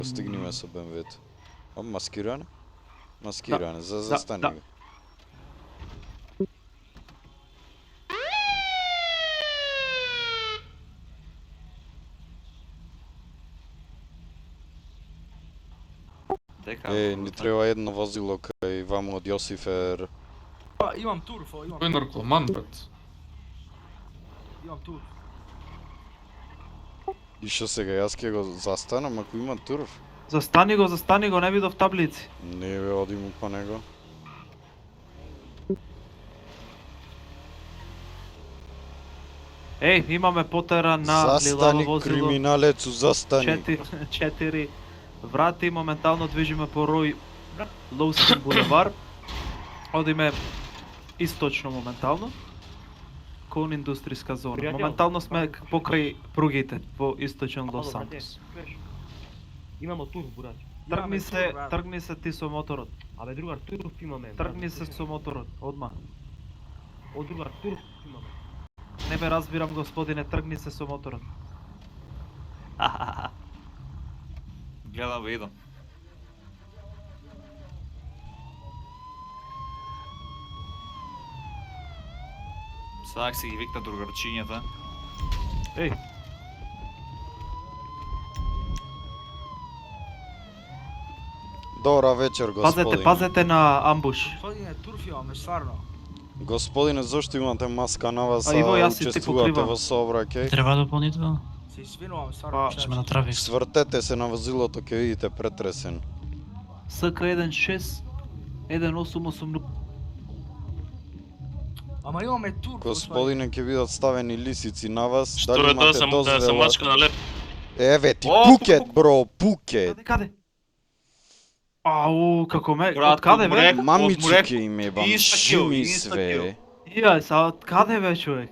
Стигниме со БМВ-то. О, маскиране? Маскиране, застани го. Ни треба едно возило кај ваму од Јосифер. Имам турфо, имам. Тој наркоман, брат. Имам турф. И што сега, јас ќе го застанам ако има турф? Застани го, не видов таблици. Не бе, одим по него. Еј, имаме потера на лилаво Застани, возило. криминалецу, застани. 4 врати, моментално движиме по Рој Лоускин булевар. Одиме источно моментално. Кон индустријска зона. Моментално сме покрај пругите во источен Лос Сантос. Имамо турф, бурат. Тргни се ти со моторот. Абе, другар, турф имаме. Тргни се со моторот, одма. О, другар, турф имаме. Не бе разбирам, господине, тргни се со моторот. Гледам ве идам. Сак си ги викна другарчињата. Еј. Добра вечер, господине. Пазете на амбуш. Господине, турф имаме, стварно. Господине, зошто имате маска на вас, А и во, јас и ти учествувате покривам. во сообраќај? Треба дополнително? Се извинувам, стварно. Што сме на трафик. Свртете се на возилото, ќе видите претресен. СК16 1880. Ама имаме турф, Господине, ќе бидат ставени лисици на вас. Што Дали е имате да се дозвела? мачка на леп? Еве ти, О, пукет, бро, пукет. Каде? Ау, како ме, Брат, од каде бе? од мурек- Мамички мурек- им ебам, Инста кил, жими инста све. Јас, а од каде бе човек?